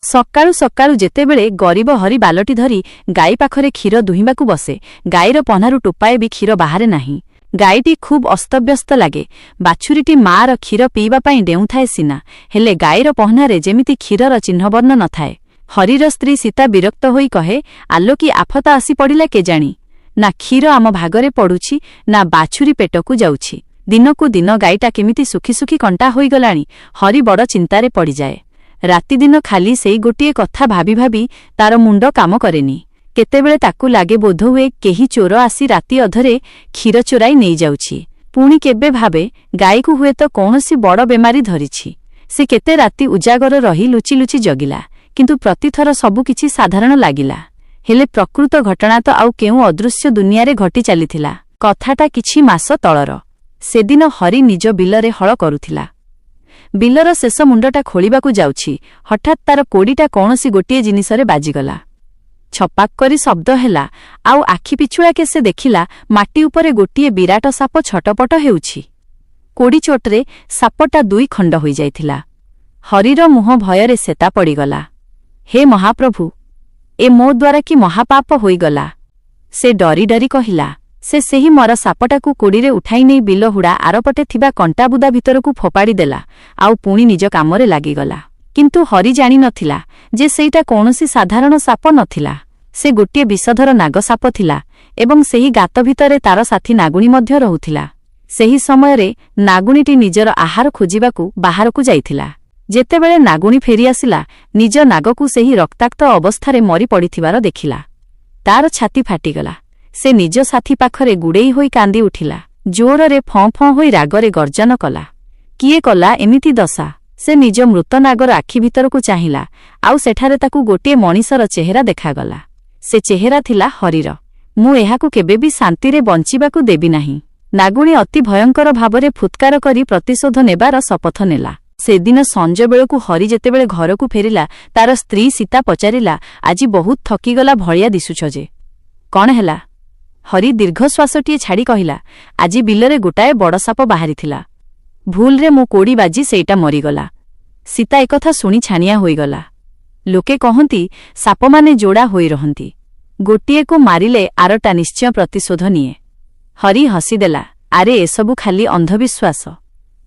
ସକାଳୁ ସକାଳୁ ଯେତେବେଳେ ଗରିବ ହରି ବାଲଟି ଧରି ଗାଈ ପାଖରେ କ୍ଷୀର ଦୁହିଁବାକୁ ବସେ, ଗାଈର ପହ୍ନାରୁ ଟୋପାଏ ବି କ୍ଷୀର ବାହାରେ ନାହିଁ। ଗାଈଟି ଖୁବ୍ ଅସ୍ତବ୍ୟସ୍ତ ଲାଗେ। ବାଛୁରୀଟି ମାର କ୍ଷୀର ପିଇବା ପାଇଁ ଡେଉଁଥାଏ ସିନା, ହେଲେ ଗାଈର ପହ୍ନାରେ ଯେମିତି କ୍ଷୀରର ଚିହ୍ନବର୍ଣ୍ଣ ନଥାଏ। ହରିର ସ୍ତ୍ରୀ ସୀତା ବିରକ୍ତ ହୋଇ କହେ, ଆଲୋ କି ଆଫତ ଆସି ପଡ଼ିଲା କେଜାଣି? ନା କ୍ଷୀର ଆମ ଭାଗରେ ପଡ଼ୁଛି, ନା ବାଛୁରୀ ପେଟକୁ ଯାଉଛି। ଦିନକୁ ଦିନ ଗାଈଟା କେମିତି ଶୁଖି ଶୁଖି କଣ୍ଟା ହୋଇଗଲାଣି। ହରି ବଡ଼ ଚିନ୍ତାରେ ପଡ଼ିଯାଏ। ରାତିଦିନ ଖାଲି ସେଇ ଗୋଟିଏ କଥା ଭାବି ଭାବି ତାର ମୁଣ୍ଡ କାମ କରେନି। କେତେବେଳେ ତାକୁ ଲାଗେ ବୋଧହୁଏ କେହି ଚୋର ଆସି ରାତି ଅଧରେ କ୍ଷୀର ଚୋରାଇ ନେଇଯାଉଛି। ପୁଣି କେବେ ଭାବେ ଗାଈକୁ ହୁଏତ କୌଣସି ବଡ଼ ବେମାରୀ ଧରିଛି। ସେ କେତେ ରାତି ଉଜାଗର ରହି ଲୁଚି ଲୁଚି ଜଗିଲା, କିନ୍ତୁ ପ୍ରତିଥର ସବୁକିଛି ସାଧାରଣ ଲାଗିଲା। ହେଲେ ପ୍ରକୃତ ଘଟଣା ତ ଆଉ କେଉଁ ଅଦୃଶ୍ୟ ଦୁନିଆରେ ଘଟି ଚାଲିଥିଲା। କଥାଟା କିଛି ମାସ ତଳର। ସେଦିନ ହରି ନିଜ ବିଲରେ ହଳ କରୁଥିଲା। ବିଲର ଶେଷ ମୁଣ୍ଡଟା ଖୋଳିବାକୁ ଯାଉଛି, ହଠାତ୍ ତାର କୋଡ଼ିଟା କୌଣସି ଗୋଟିଏ ଜିନିଷରେ ବାଜିଗଲା। ଛପାକ୍ କରି ଶବ୍ଦ ହେଲା, ଆଉ ଆଖି ପିଛୁଳାକେ ସେ ଦେଖିଲା ମାଟି ଉପରେ ଗୋଟିଏ ବିରାଟ ସାପ ଛଟପଟ ହେଉଛି। କୋଡ଼ି ଚୋଟରେ ସାପଟା ଦୁଇ ଖଣ୍ଡ ହୋଇଯାଇଥିଲା। ହରିର ମୁହଁ ଭୟରେ ସେତା ପଡ଼ିଗଲା। ହେ ମହାପ୍ରଭୁ, ଏ ମୋ ଦ୍ୱାରା କି ମହାପାପ ହୋଇଗଲା। ସେ ଡରି ଡରି କହିଲା। ସେ ସେହି ମର ସାପଟାକୁ କୋଡ଼ିରେ ଉଠାଇ ନେଇ ବିଲ ହୁଡ଼ା ଆରପଟେ ଥିବା କଣ୍ଟାବୁଦା ଭିତରକୁ ଫୋପାଡ଼ି ଦେଲା, ଆଉ ପୁଣି ନିଜ କାମରେ ଲାଗିଗଲା। କିନ୍ତୁ ହରି ଜାଣି ନଥିଲା ଯେ ସେଇଟା କୌଣସି ସାଧାରଣ ସାପ ନଥିଲା। ସେ ଗୋଟିଏ ବିଷଧର ନାଗସାପ ଥିଲା, ଏବଂ ସେହି ଗାତ ଭିତରେ ତାର ସାଥୀ ନାଗୁଣୀ ମଧ୍ୟ ରହୁଥିଲା। ସେହି ସମୟରେ ନାଗୁଣୀଟି ନିଜର ଆହାର ଖୋଜିବାକୁ ବାହାରକୁ ଯାଇଥିଲା। ଯେତେବେଳେ ନାଗୁଣୀ ଫେରିଆସିଲା, ନିଜ ନାଗକୁ ସେହି ରକ୍ତାକ୍ତ ଅବସ୍ଥାରେ ମରି ପଡ଼ିଥିବାର ଦେଖିଲା। ତାର ଛାତି ଫାଟିଗଲା। ସେ ନିଜ ସାଥୀ ପାଖରେ ଗୁଡ଼େଇ ହୋଇ କାନ୍ଦି ଉଠିଲା। ଜୋରରେ ଫଁ ଫଁ ହୋଇ ରାଗରେ ଗର୍ଜନ କଲା। କିଏ କଲା ଏମିତି ଦଶା? ସେ ନିଜ ମୃତ ନାଗର ଆଖି ଭିତରକୁ ଚାହିଁଲା, ଆଉ ସେଠାରେ ତାକୁ ଗୋଟିଏ ମଣିଷର ଚେହେରା ଦେଖାଗଲା। ସେ ଚେହେରା ଥିଲା ହରିର। ମୁଁ ଏହାକୁ କେବେ ବି ଶାନ୍ତିରେ ବଞ୍ଚିବାକୁ ଦେବି ନାହିଁ। ନାଗୁଣୀ ଅତି ଭୟଙ୍କର ଭାବରେ ଫୁତ୍କାର କରି ପ୍ରତିଶୋଧ ନେବାର ଶପଥ ନେଲା। ସେଦିନ ସଞ୍ଜ ବେଳକୁ ହରି ଯେତେବେଳେ ଘରକୁ ଫେରିଲା, ତାର ସ୍ତ୍ରୀ ସୀତା ପଚାରିଲା, ଆଜି ବହୁତ ଥକିଗଲା ଭଳିଆ ଦିଶୁଛ ଯେ, କଣ ହେଲା? ହରି ଦୀର୍ଘଶ୍ୱାସଟିଏ ଛାଡ଼ି କହିଲା, ଆଜି ବିଲରେ ଗୋଟାଏ ବଡ଼ ସାପ ବାହାରିଥିଲା। ଭୁଲରେ ମୋ କୋଡ଼ି ବାଜି ସେଇଟା ମରିଗଲା। ସୀତା ଏକଥା ଶୁଣି ଛାନିଆ ହୋଇଗଲା। ଲୋକେ କହନ୍ତି ସାପମାନେ ଯୋଡ଼ା ହୋଇ ରହନ୍ତି। ଗୋଟିଏକୁ ମାରିଲେ ଆରଟା ନିଶ୍ଚୟ ପ୍ରତିଶୋଧ ନିଏ। ହରି ହସିଦେଲା। ଆରେ ଏସବୁ ଖାଲି ଅନ୍ଧବିଶ୍ୱାସ।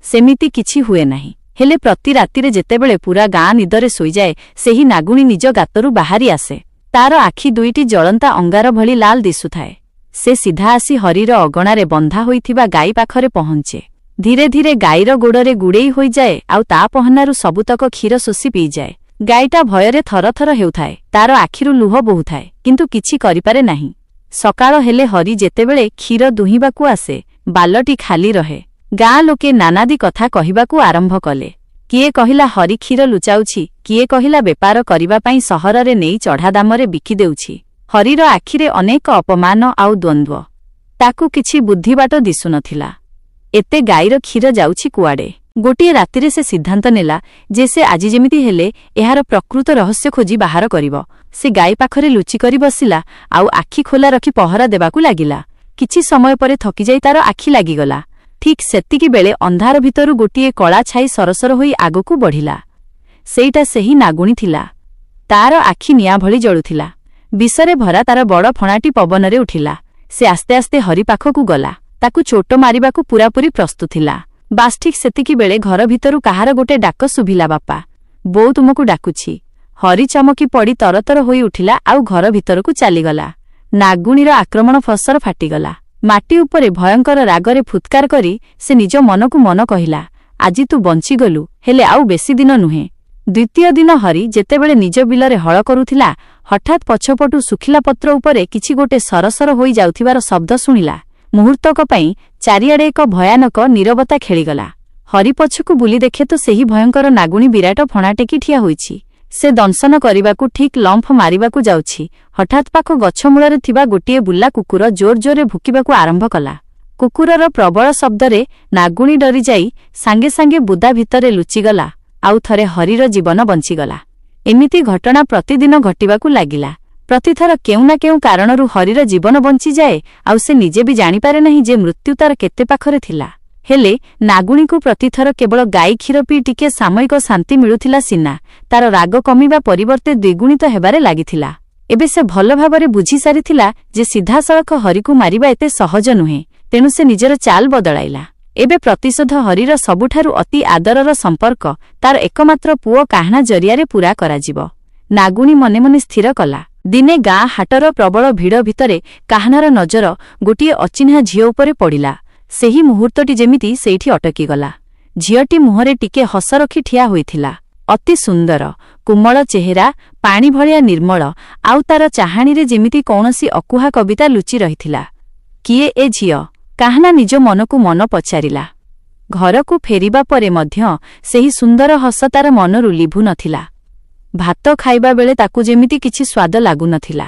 ସେମିତି କିଛି ହୁଏ ନାହିଁ। ହେଲେ ପ୍ରତି ରାତିରେ ଯେତେବେଳେ ପୁରା ଗାଁ ନିଦରେ ଶୋଇଯାଏ, ସେହି ନାଗୁଣୀ ନିଜ ଗାତରୁ ବାହାରି ଆସେ। ତାର ଆଖି ଦୁଇଟି ଜଳନ୍ତା ଅଙ୍ଗାର ଭଳି ଲାଲ ଦିଶୁଥାଏ। ସେ ସିଧା ଆସି ହରିର ଅଗଣାରେ ବନ୍ଧା ହୋଇଥିବା ଗାଈ ପାଖରେ ପହଞ୍ଚେ। ଧୀରେ ଧୀରେ ଗାଈର ଗୋଡ଼ରେ ଗୁଡ଼େଇ ହୋଇଯାଏ, ଆଉ ତା ପହ୍ନାରୁ ସବୁତକ କ୍ଷୀର ଶୋଷି ପିଇଯାଏ। ଗାଈଟା ଭୟରେ ଥରଥର ହେଉଥାଏ। ତାର ଆଖିରୁ ଲୁହ ବୋହୁଥାଏ, କିନ୍ତୁ କିଛି କରିପାରେ ନାହିଁ। ସକାଳ ହେଲେ ହରି ଯେତେବେଳେ କ୍ଷୀର ଦୁହିଁବାକୁ ଆସେ, ବାଲଟି ଖାଲି ରହେ। ଗାଁ ଲୋକେ ନାନାଦି କଥା କହିବାକୁ ଆରମ୍ଭ କଲେ। କିଏ କହିଲା ହରି କ୍ଷୀର ଲୁଚାଉଛି, କିଏ କହିଲା ବେପାର କରିବା ପାଇଁ ସହରରେ ନେଇ ଚଢ଼ା ଦାମରେ ବିକିଦେଉଛି। ହରିର ଆଖିରେ ଅନେକ ଅପମାନ ଆଉ ଦ୍ୱନ୍ଦ୍ୱ। ତାକୁ କିଛି ବୁଦ୍ଧିବାଟ ଦିଶୁନଥିଲା। ଏତେ ଗାଈର କ୍ଷୀର ଯାଉଛି କୁଆଡ଼େ? ଗୋଟିଏ ରାତିରେ ସେ ସିଦ୍ଧାନ୍ତ ନେଲା ଯେ ସେ ଆଜି ଯେମିତି ହେଲେ ଏହାର ପ୍ରକୃତ ରହସ୍ୟ ଖୋଜି ବାହାର କରିବ। ସେ ଗାଈ ପାଖରେ ଲୁଚିକରି ବସିଲା, ଆଉ ଆଖି ଖୋଲା ରଖି ପହରା ଦେବାକୁ ଲାଗିଲା। କିଛି ସମୟ ପରେ ଥକିଯାଇ ତାର ଆଖି ଲାଗିଗଲା। ଠିକ୍ ସେତିକି ବେଳେ ଅନ୍ଧାର ଭିତରୁ ଗୋଟିଏ କଳା ଛାଇ ସରସର ହୋଇ ଆଗକୁ ବଢ଼ିଲା। ସେଇଟା ସେହି ନାଗୁଣୀ ଥିଲା। ତାର ଆଖି ନିଆଁ ଭଳି ଜଳୁଥିଲା। ବିଷରେ ଭରା ତାର ବଡ଼ ଫଣାଟି ପବନରେ ଉଠିଲା। ସେ ଆସ୍ତେ ଆସ୍ତେ ହରି ପାଖକୁ ଗଲା। ତାକୁ ଚୋଟ ମାରିବାକୁ ପୂରାପୂରି ପ୍ରସ୍ତୁତ ଥିଲା। ବାସ୍ ଠିକ୍ ସେତିକିବେଳେ ଘର ଭିତରୁ କାହାର ଗୋଟେ ଡାକ ଶୁଭିଲା, ବାପା, ବୋଉ ତୁମକୁ ଡାକୁଛି। ହରି ଚମକି ପଡ଼ି ତରତର ହୋଇ ଉଠିଲା, ଆଉ ଘର ଭିତରକୁ ଚାଲିଗଲା। ନାଗୁଣୀର ଆକ୍ରମଣ ଫସର ଫାଟିଗଲା। ମାଟି ଉପରେ ଭୟଙ୍କର ରାଗରେ ଫୁତ୍କାର କରି ସେ ନିଜ ମନକୁ ମନ କହିଲା, ଆଜି ତୁ ବଞ୍ଚିଗଲୁ, ହେଲେ ଆଉ ବେଶୀ ଦିନ ନୁହେଁ। ଦ୍ୱିତୀୟ ଦିନ ହରି ଯେତେବେଳେ ନିଜ ବିଲରେ ହଳ କରୁଥିଲା, ହଠାତ୍ ପଛପଟୁ ଶୁଖିଲା ପତ୍ର ଉପରେ କିଛି ଗୋଟେ ସରସର ହୋଇ ଯାଉଥିବାର ଶବ୍ଦ ଶୁଣିଲା। ମୁହୂର୍ତ୍ତକ ପାଇଁ ଚାରିଆଡ଼େ ଏକ ଭୟାନକ ନୀରବତା ଖେଳିଗଲା। ହରି ପଛକୁ ବୁଲି ଦେଖେ ତ ସେହି ଭୟଙ୍କର ନାଗୁଣୀ ବିରାଟ ଫଣା ଟେକି ଠିଆ ହୋଇଛି। ସେ ଦଂଶନ କରିବାକୁ ଠିକ୍ ଲମ୍ଫ ମାରିବାକୁ ଯାଉଛି। ହଠାତ୍ ପାଖ ଗଛମୂଳରେ ଥିବା ଗୋଟିଏ ବୁଲା କୁକୁର ଜୋର ଜୋରରେ ଭୁକିବାକୁ ଆରମ୍ଭ କଲା। କୁକୁରର ପ୍ରବଳ ଶବ୍ଦରେ ନାଗୁଣୀ ଡରିଯାଇ ସାଙ୍ଗେ ସାଙ୍ଗେ ବୁଦା ଭିତରେ ଲୁଚିଗଲା। ଆଉ ଥରେ ହରିର ଜୀବନ ବଞ୍ଚିଗଲା। ଏମିତି ଘଟଣା ପ୍ରତିଦିନ ଘଟିବାକୁ ଲାଗିଲା। ପ୍ରତିଥର କେଉଁ ନା କେଉଁ କାରଣରୁ ହରିର ଜୀବନ ବଞ୍ଚିଯାଏ, ଆଉ ସେ ନିଜେ ବି ଜାଣିପାରେ ନାହିଁ ଯେ ମୃତ୍ୟୁ ତାର କେତେ ପାଖରେ ଥିଲା। ହେଲେ ନାଗୁଣୀକୁ ପ୍ରତିଥର କେବଳ ଗାଈ କ୍ଷୀର ପିଇ ଟିକେ ସାମୟିକ ଶାନ୍ତି ମିଳୁଥିଲା ସିନା ତାର ରାଗ କମିବା ପରିବର୍ତ୍ତେ ଦ୍ୱିଗୁଣିତ ହେବାରେ ଲାଗିଥିଲା। ଏବେ ସେ ଭଲ ଭାବରେ ବୁଝିସାରିଥିଲା ଯେ ସିଧାସଳଖ ହରିକୁ ମାରିବା ଏତେ ସହଜ ନୁହେଁ, ତେଣୁ ସେ ନିଜର ଚାଲ ବଦଳାଇଲା। ଏବେ ପ୍ରତିଶୋଧ ହରିର ସବୁଠାରୁ ଅତି ଆଦରର ସମ୍ପର୍କ ତାର ଏକମାତ୍ର ପୁଅ କାହ୍ନା ଜରିଆରେ ପୂରା କରାଯିବ। ନାଗୁଣୀ ମନେ ମନେ ସ୍ଥିର କଲା। ଦିନେ ଗାଁ ହାଟର ପ୍ରବଳ ଭିଡ଼ ଭିତରେ କାହ୍ନାର ନଜର ଗୋଟିଏ ଅଚିହ୍ନା ଝିଅ ଉପରେ ପଡ଼ିଲା। ସେହି ମୁହୂର୍ତ୍ତଟି ଯେମିତି ସେଇଠି ଅଟକିଗଲା। ଝିଅଟି ମୁହଁରେ ଟିକେ ହସ ରଖି ଠିଆ ହୋଇଥିଲା। ଅତି ସୁନ୍ଦର କୋମଳ ଚେହେରା, ପାଣି ଭଳିଆ ନିର୍ମଳ, ଆଉ ତାର ଚାହାଣୀରେ ଯେମିତି କୌଣସି ଅକୁହା କବିତା ଲୁଚି ରହିଥିଲା। କିଏ ଏ ଝିଅ? କାହ୍ନା ନିଜ ମନକୁ ମନ ପଚାରିଲା। ଘରକୁ ଫେରିବା ପରେ ମଧ୍ୟ ସେହି ସୁନ୍ଦର ହସ ତାର ମନରୁ ଲିଭୁ ନଥିଲା। ଭାତ ଖାଇବା ବେଳେ ତାକୁ ଯେମିତି କିଛି ସ୍ୱାଦ ଲାଗୁନଥିଲା।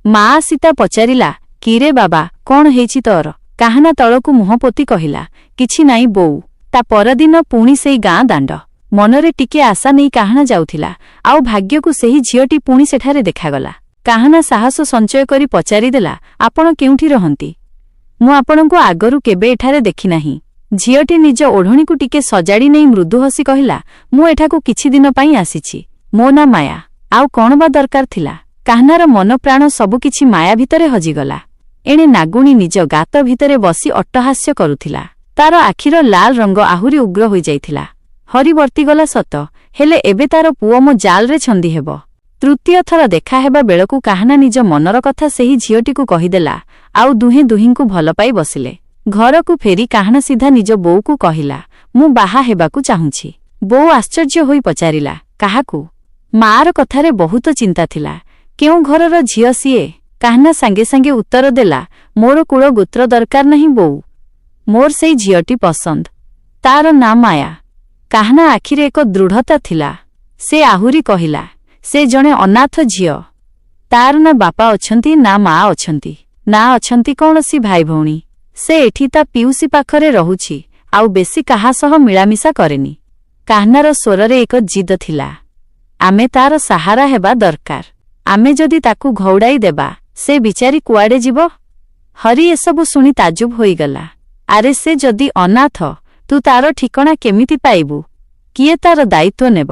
ମା ସୀତା ପଚାରିଲା, କିରେ ବାବା, କଣ ହେଇଛି ତୋର? କାହ୍ନା ତଳକୁ ମୁହଁ ପୋତି କହିଲା, କିଛି ନାଇଁ ବୋଉ। ତା ପରଦିନ ପୁଣି ସେଇ ଗାଁ ଦାଣ୍ଡ। ମନରେ ଟିକେ ଆଶା ନେଇ କାହ୍ନା ଯାଉଥିଲା, ଆଉ ଭାଗ୍ୟକୁ ସେହି ଝିଅଟି ପୁଣି ସେଠାରେ ଦେଖାଗଲା। କାହ୍ନା ସାହସ ସଞ୍ଚୟ କରି ପଚାରିଦେଲା, ଆପଣ କେଉଁଠି ରହନ୍ତି? ମୁଁ ଆପଣଙ୍କୁ ଆଗରୁ କେବେ ଏଠାରେ ଦେଖିନାହିଁ। ଝିଅଟି ନିଜ ଓଢ଼ଣୀକୁ ଟିକେ ସଜାଡ଼ି ନେଇ ମୃଦୁ ହସି କହିଲା, ମୁଁ ଏଠାକୁ କିଛି ଦିନ ପାଇଁ ଆସିଛି। ମୋ ନାଁ ମାୟା। ଆଉ କଣ ବା ଦରକାର ଥିଲା? କାହ୍ନାର ମନ ପ୍ରାଣ ସବୁକିଛି ମାୟା ଭିତରେ ହଜିଗଲା। ଏଣେ ନାଗୁଣୀ ନିଜ ଗାତ ଭିତରେ ବସି ଅଟ୍ଟହାସ୍ୟ କରୁଥିଲା। ତାର ଆଖିର ଲାଲ ରଙ୍ଗ ଆହୁରି ଉଗ୍ର ହୋଇଯାଇଥିଲା। ହରି ବର୍ତ୍ତିଗଲା ସତ, ହେଲେ ଏବେ ତାର ପୁଅ ମୋ ଜାଲରେ ଛନ୍ଦି ହେବ। ତୃତୀୟ ଥର ଦେଖାହେବା ବେଳକୁ କାହ୍ନା ନିଜ ମନର କଥା ସେହି ଝିଅଟିକୁ କହିଦେଲା, ଆଉ ଦୁହେଁ ଦୁହିଁଙ୍କୁ ଭଲ ପାଇ ବସିଲେ। ଘରକୁ ଫେରି କାହ୍ନା ସିଧା ନିଜ ବୋଉକୁ କହିଲା, ମୁଁ ବାହା ହେବାକୁ ଚାହୁଁଛି। ବୋଉ ଆଶ୍ଚର୍ଯ୍ୟ ହୋଇ ପଚାରିଲା, କାହାକୁ? ମାର କଥାରେ ବହୁତ ଚିନ୍ତା ଥିଲା। କେଉଁ ଘରର ଝିଅ ସିଏ? କାହ୍ନା ସାଙ୍ଗେ ସାଙ୍ଗେ ଉତ୍ତର ଦେଲା, ମୋର କୁଳ ଗୋତ୍ର ଦରକାର ନାହିଁ ବୋଉ। ମୋର ସେଇ ଝିଅଟି ପସନ୍ଦ। ତାର ନାଁ ମାୟା। କାହ୍ନା ଆଖିରେ ଏକ ଦୃଢ଼ତା ଥିଲା। ସେ ଆହୁରି କହିଲା, ସେ ଜଣେ ଅନାଥ ଝିଅ। ତାର ନା ବାପା ଅଛନ୍ତି ନା ମା ଅଛନ୍ତି, ନା ଅଛନ୍ତି କୌଣସି ଭାଇ ଭଉଣୀ। ସେ ଏଠି ତା ପିଉସୀ ପାଖରେ ରହୁଛି, ଆଉ ବେଶୀ କାହା ସହ ମିଳାମିଶା କରେନି। କାହ୍ନାର ସ୍ୱରରେ ଏକ ଜିଦ ଥିଲା। ଆମେ ତାର ସାହାରା ହେବା ଦରକାର। ଆମେ ଯଦି ତାକୁ ଘଉଡ଼ାଇ ଦେବା, ସେ ବିଚାରୀ କୁଆଡ଼େ ଯିବ? ହରି ଏସବୁ ଶୁଣି ତାଜୁବ ହୋଇଗଲା। ଆରେ ସେ ଯଦି ଅନାଥ, ତୁ ତାର ଠିକଣା କେମିତି ପାଇବୁ? କିଏ ତାର ଦାୟିତ୍ୱ ନେବ?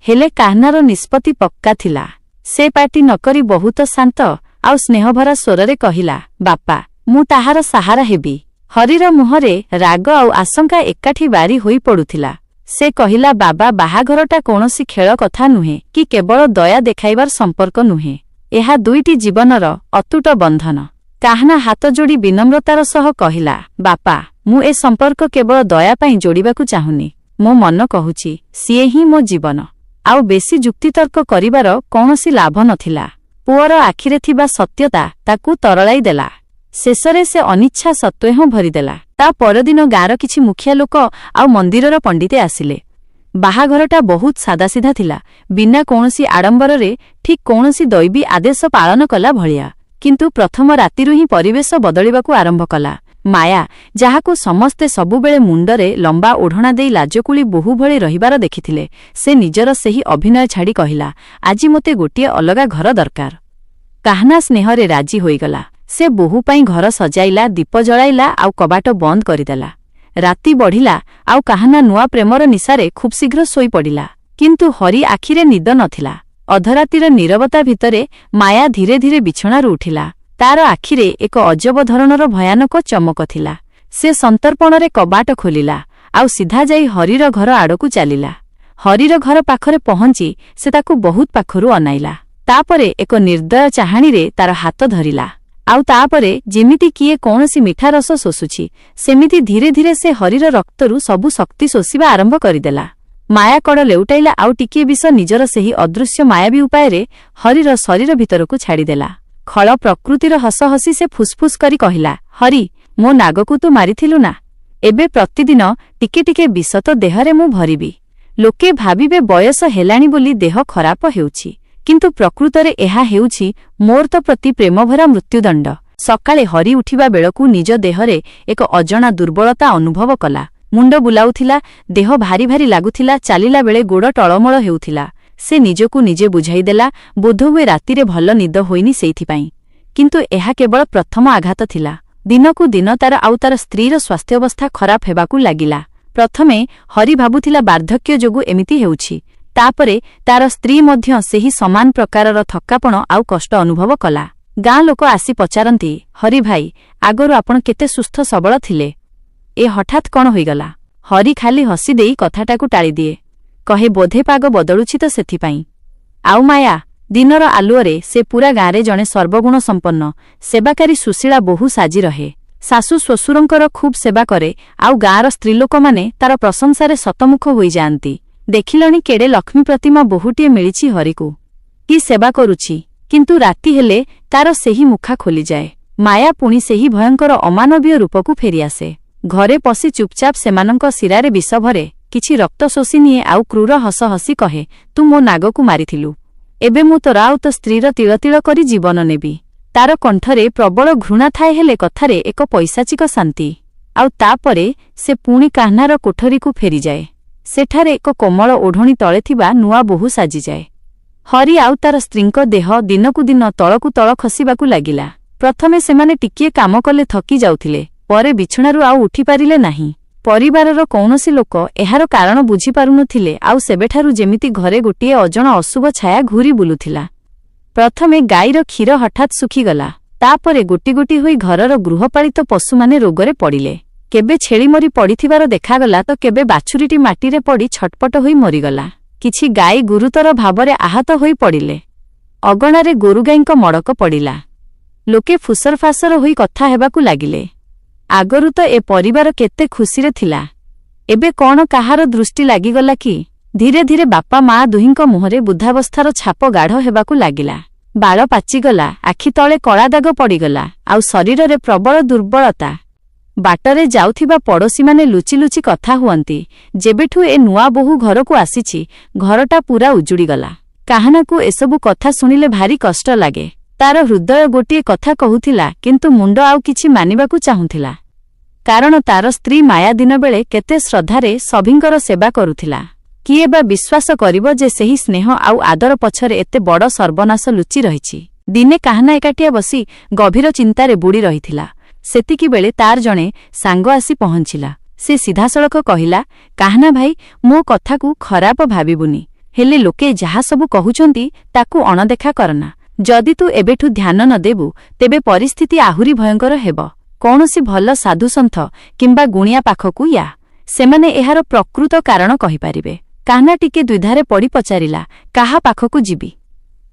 ହେଲେ କାହ୍ନାର ନିଷ୍ପତ୍ତି ପକ୍କା ଥିଲା। ସେ ପାଟି ନକରି ବହୁତ ଶାନ୍ତ ଆଉ ସ୍ନେହଭରା ସ୍ୱରରେ କହିଲା, ବାପା, ମୁଁ ତାହାର ସାହାରା ହେବି। ହରିର ମୁହଁରେ ରାଗ ଆଉ ଆଶଙ୍କା ଏକାଠି ବାରି ହୋଇ ପଡୁଥିଲା। ସେ କହିଲା, ବାବା, ବାହାଘରଟା କୌଣସି ଖେଳ କଥା ନୁହେଁ କି କେବଳ ଦୟା ଦେଖାଇବାର ସମ୍ପର୍କ ନୁହେଁ। ଏହା ଦୁଇଟି ଜୀବନର ଅତୁଟ ବନ୍ଧନ। କାହ୍ନା ହାତ ଯୋଡ଼ି ବିନମ୍ରତାର ସହ କହିଲା, ବାପା, ମୁଁ ଏ ସମ୍ପର୍କ କେବଳ ଦୟା ପାଇଁ ଯୋଡ଼ିବାକୁ ଚାହୁଁନି। ମୋ ମନ କହୁଛି, ସିଏ ହିଁ ମୋ ଜୀବନ। ଆଉ ବେଶୀ ଯୁକ୍ତିତର୍କ କରିବାର କୌଣସି ଲାଭ ନଥିଲା। ପୁଅର ଆଖିରେ ଥିବା ସତ୍ୟତା ତାକୁ ତରଳାଇ ଦେଲା। ଶେଷରେ ସେ ଅନିଚ୍ଛା ସତ୍ତ୍ୱେ ଭରିଦେଲା। ତା ପରଦିନ ଗାଁର କିଛି ମୁଖିଆ ଲୋକ ଆଉ ମନ୍ଦିରର ପଣ୍ଡିତେ ଆସିଲେ। ବାହାଘରଟା ବହୁତ ସାଦାସିଧା ଥିଲା, ବିନା କୌଣସି ଆଡ଼ମ୍ବରରେ, ଠିକ୍ କୌଣସି ଦୈବୀ ଆଦେଶ ପାଳନ କଲା ଭଳିଆ। କିନ୍ତୁ ପ୍ରଥମ ରାତିରୁ ହିଁ ପରିବେଶ ବଦଳିବାକୁ ଆରମ୍ଭ କଲା। ମାୟା, ଯାହାକୁ ସମସ୍ତେ ସବୁବେଳେ ମୁଣ୍ଡରେ ଲମ୍ବା ଓଢ଼ଣା ଦେଇ ଲାଜକୁଳି ବୋହୂ ଭଳି ରହିବାର ଦେଖିଥିଲେ, ସେ ନିଜର ସେହି ଅଭିନୟ ଛାଡ଼ି କହିଲା, ଆଜି ମୋତେ ଗୋଟିଏ ଅଲଗା ଘର ଦରକାର। କାହ୍ନା ସ୍ନେହରେ ରାଜି ହୋଇଗଲା। ସେ ବୋହୂ ପାଇଁ ଘର ସଜାଇଲା, ଦୀପ ଜଳାଇଲା ଆଉ କବାଟ ବନ୍ଦ କରିଦେଲା। ରାତି ବଢ଼ିଲା, ଆଉ କାହ୍ନା ନୂଆ ପ୍ରେମର ନିଶାରେ ଖୁବ୍ ଶୀଘ୍ର ଶୋଇପଡ଼ିଲା। କିନ୍ତୁ ହରି ଆଖିରେ ନିଦ ନଥିଲା। ଅଧରାତିର ନୀରବତା ଭିତରେ ମାୟା ଧୀରେ ଧୀରେ ବିଛଣାରୁ ଉଠିଲା। ତାର ଆଖିରେ ଏକ ଅଜବ ଧରଣର ଭୟାନକ ଚମକ ଥିଲା। ସେ ସନ୍ତର୍ପଣରେ କବାଟ ଖୋଲିଲା, ଆଉ ସିଧା ଯାଇ ହରିର ଘର ଆଡ଼କୁ ଚାଲିଲା। ହରିର ଘର ପାଖରେ ପହଞ୍ଚି ସେ ତାକୁ ବହୁତ ପାଖରୁ ଅନାଇଲା। ତାପରେ ଏକ ନିର୍ଦ୍ଦୟ ଚାହାଣୀରେ ତାର ହାତ ଧରିଲା। ଆଉ ତାପରେ ଯେମିତି କିଏ କୌଣସି ମିଠା ରସ ଶୋଷୁଛି, ସେମିତି ଧୀରେ ଧୀରେ ସେ ହରିର ରକ୍ତରୁ ସବୁ ଶକ୍ତି ଶୋଷିବା ଆରମ୍ଭ କରିଦେଲା। ମାୟା କଡ଼ ଲେଉଟାଇଲା, ଆଉ ଟିକିଏ ବିଷ ନିଜର ସେହି ଅଦୃଶ୍ୟ ମାୟାବୀ ଉପାୟରେ ହରିର ଶରୀର ଭିତରକୁ ଛାଡ଼ିଦେଲା। ଖଳ ପ୍ରକୃତିର ହସ ହସି ସେ ଫୁସ୍ଫୁସ୍ କରି କହିଲା, ହରି, ମୋ ନାଗକୁ ତୁ ମାରିଥିଲୁ ନା? ଏବେ ପ୍ରତିଦିନ ଟିକେ ଟିକେ ବିଷ ତ ଦେହରେ ମୁଁ ଭରିବି। ଲୋକେ ଭାବିବେ ବୟସ ହେଲାଣି ବୋଲି ଦେହ ଖରାପ ହେଉଛି, କିନ୍ତୁ ପ୍ରକୃତରେ ଏହା ହେଉଛି ମୋର ତ ପ୍ରତି ପ୍ରେମଭରା ମୃତ୍ୟୁଦଣ୍ଡ। ସକାଳେ ହରି ଉଠିବା ବେଳକୁ ନିଜ ଦେହରେ ଏକ ଅଜଣା ଦୁର୍ବଳତା ଅନୁଭବ କଲା। ମୁଣ୍ଡ ବୁଲାଉଥିଲା, ଦେହ ଭାରି ଭାରି ଲାଗୁଥିଲା, ଚାଲିଲା ବେଳେ ଗୋଡ଼ ଟଳମଳ ହେଉଥିଲା। ସେ ନିଜକୁ ନିଜେ ବୁଝାଇଦେଲା, ବୋଧହୁଏ ରାତିରେ ଭଲ ନିଦ ହୋଇନି ସେଇଥିପାଇଁ। କିନ୍ତୁ ଏହା କେବଳ ପ୍ରଥମ ଆଘାତ ଥିଲା। ଦିନକୁ ଦିନ ତାର ଆଉ ତାର ସ୍ତ୍ରୀର ସ୍ୱାସ୍ଥ୍ୟାବସ୍ଥା ଖରାପ ହେବାକୁ ଲାଗିଲା। ପ୍ରଥମେ ହରି ଭାବୁଥିଲା ବାର୍ଦ୍ଧକ୍ୟ ଯୋଗୁଁ ଏମିତି ହେଉଛି, ତାପରେ ତାର ସ୍ତ୍ରୀ ମଧ୍ୟ ସେହି ସମାନ ପ୍ରକାରର ଥକ୍କାପଣ ଆଉ କଷ୍ଟ ଅନୁଭବ କଲା। ଗାଁ ଲୋକ ଆସି ପଚାରନ୍ତି, ହରି ଭାଇ, ଆଗରୁ ଆପଣ କେତେ ସୁସ୍ଥ ସବଳ ଥିଲେ, ଏ ହଠାତ୍ କଣ ହୋଇଗଲା? ହରି ଖାଲି ହସି ଦେଇ କଥାଟାକୁ ଟାଳିଦିଏ, କହେ ବୋଧେ ପାଗ ବଦଳୁଛି ତ ସେଥିପାଇଁ। ଆଉ ମାୟା? ଦିନର ଆଲୁଅରେ ସେ ପୂରା ଗାଁରେ ଜଣେ ସର୍ବଗୁଣ ସମ୍ପନ୍ନ ସେବାକାରୀ ସୁଶୀଳା ବୋହୂ ସାଜି ରହେ। ଶାଶୁ ଶ୍ୱଶୁରଙ୍କର ଖୁବ୍ ସେବା କରେ, ଆଉ ଗାଁର ସ୍ତ୍ରୀଲୋକମାନେ ତାର ପ୍ରଶଂସାରେ ଶତମୁଖ ହୋଇଯାଆନ୍ତି। ଦେଖିଲଣି କେଡ଼େ ଲକ୍ଷ୍ମୀ ପ୍ରତିମା ବୋହୂଟିଏ ମିଳିଛି ହରିକୁ, କି ସେବା କରୁଛି। କିନ୍ତୁ ରାତି ହେଲେ ତାର ସେହି ମୁଖା ଖୋଲିଯାଏ। ମାୟା ପୁଣି ସେହି ଭୟଙ୍କର ଅମାନବୀୟ ରୂପକୁ ଫେରିଆସେ। ଘରେ ପଶି ଚୁପଚାପ ସେମାନଙ୍କ ଶିରାରେ ବିଷ ଭରେ, କିଛି ରକ୍ତ ଶୋଷି ନିଏ ଆଉ କ୍ରୂର ହସ ହସି କହେ, ତୁ ମୋ ନାଗକୁ ମାରିଥିଲୁ, ଏବେ ମୁଁ ତୋର ଆଉ ତୋ ସ୍ତ୍ରୀର ତିଳ ତିଳ କରି ଜୀବନ ନେବି। ତାର କଣ୍ଠରେ ପ୍ରବଳ ଘୃଣା ଥାଏ, ହେଲେ କଥାରେ ଏକ ପୈଶାଚିକ ଶାନ୍ତି। ଆଉ ତାପରେ ସେ ପୁଣି କାହ୍ନାର କୋଠରୀକୁ ଫେରିଯାଏ। ସେଠାରେ ଏକ କୋମଳ ଓଢ଼ଣୀ ତଳେ ଥିବା ନୂଆ ବୋହୂ ସାଜିଯାଏ। ହରି ଆଉ ତାର ସ୍ତ୍ରୀଙ୍କ ଦେହ ଦିନକୁ ଦିନ ତଳକୁ ତଳ ଖସିବାକୁ ଲାଗିଲା। ପ୍ରଥମେ ସେମାନେ ଟିକିଏ କାମ କଲେ ଥକି ଯାଉଥିଲେ, ପରେ ବିଛଣାରୁ ଆଉ ଉଠିପାରିଲେ ନାହିଁ। ପରିବାରର କୌଣସି ଲୋକ ଏହାର କାରଣ ବୁଝିପାରୁନଥିଲେ, ଆଉ ସେବେଠାରୁ ଯେମିତି ଘରେ ଗୋଟିଏ ଅଜଣା ଅଶୁଭ ଛାୟା ଘୂରି ବୁଲୁଥିଲା। ପ୍ରଥମେ ଗାଈର କ୍ଷୀର ହଠାତ୍ ଶୁଖିଗଲା, ତାପରେ ଗୋଟି ଗୋଟି ହୋଇ ଘରର ଗୃହପାଳିତ ପଶୁମାନେ ରୋଗରେ ପଡ଼ିଲେ। କେବେ ଛେଳି ମରି ପଡ଼ିଥିବାର ଦେଖାଗଲା, ତ କେବେ ବାଛୁରୀଟି ମାଟିରେ ପଡ଼ି ଛଟପଟ ହୋଇ ମରିଗଲା। କିଛି ଗାଈ ଗୁରୁତର ଭାବରେ ଆହତ ହୋଇ ପଡ଼ିଲେ। ଅଗଣାରେ ଗୋରୁଗାଈଙ୍କ ମଡ଼କ ପଡ଼ିଲା। ଲୋକେ ଫୁସରଫାସର ହୋଇ କଥା ହେବାକୁ ଲାଗିଲେ। ଆଗରୁ ତ ଏ ପରିବାର କେତେ ଖୁସିରେ ଥିଲା, ଏବେ କଣ କାହାର ଦୃଷ୍ଟି ଲାଗିଗଲା କି? ଧୀରେ ଧୀରେ ବାପା ମା ଦୁହିଁଙ୍କ ମୁହଁରେ ବୃଦ୍ଧାବସ୍ଥାର ଛାପ ଗାଢ଼ ହେବାକୁ ଲାଗିଲା। ବାଳ ପାଚିଗଲା, ଆଖି ତଳେ କଳାଦାଗ ପଡ଼ିଗଲା, ଆଉ ଶରୀରରେ ପ୍ରବଳ ଦୁର୍ବଳତା। ବାଟରେ ଯାଉଥିବା ପଡ଼ୋଶୀମାନେ ଲୁଚି ଲୁଚି କଥା ହୁଅନ୍ତି, ଯେବେଠୁ ଏ ନୂଆ ବୋହୂ ଘରକୁ ଆସିଛି, ଘରଟା ପୂରା ଉଜୁଡ଼ିଗଲା। କାହ୍ନାକୁ ଏସବୁ କଥା ଶୁଣିଲେ ଭାରି କଷ୍ଟ ଲାଗେ। ତାର ହୃଦୟ ଗୋଟିଏ କଥା କହୁଥିଲା, କିନ୍ତୁ ମୁଣ୍ଡ ଆଉ କିଛି ମାନିବାକୁ ଚାହୁଁଥିଲା। କାରଣ ତାର ସ୍ତ୍ରୀ ମାୟା ଦିନବେଳେ କେତେ ଶ୍ରଦ୍ଧାରେ ସଭିଙ୍କର ସେବା କରୁଥିଲା। କିଏ ବା ବିଶ୍ୱାସ କରିବ ଯେ ସେହି ସ୍ନେହ ଆଉ ଆଦର ପଛରେ ଏତେ ବଡ଼ ସର୍ବନାଶ ଲୁଚି ରହିଛି। ଦିନେ କାହ୍ନା ଏକାଟିଆ ବସି ଗଭୀର ଚିନ୍ତାରେ ବୁଡ଼ି ରହିଥିଲା। ସେତିକିବେଳେ ତାର ଜଣେ ସାଙ୍ଗ ଆସି ପହଞ୍ଚିଲା। ସେ ସିଧାସଳଖ କହିଲା, କାହ୍ନା ଭାଇ, ମୋ କଥାକୁ ଖରାପ ଭାବିବୁନି, ହେଲେ ଲୋକେ ଯାହା ସବୁ କହୁଛନ୍ତି ତାକୁ ଅଣଦେଖା କରନା। ଯଦି ତୁ ଏବେଠୁ ଧ୍ୟାନ ନ ଦେବୁ, ତେବେ ପରିସ୍ଥିତି ଆହୁରି ଭୟଙ୍କର ହେବ। କୌଣସି ଭଲ ସାଧୁସନ୍ଥ କିମ୍ବା ଗୁଣିଆ ପାଖକୁ ୟା, ସେମାନେ ଏହାର ପ୍ରକୃତ କାରଣ କହିପାରିବେ। କାହ୍ନା ଟିକେ ଦ୍ୱିଧାରେ ପଡ଼ି ପଚାରିଲା, କାହା ପାଖକୁ ଯିବି?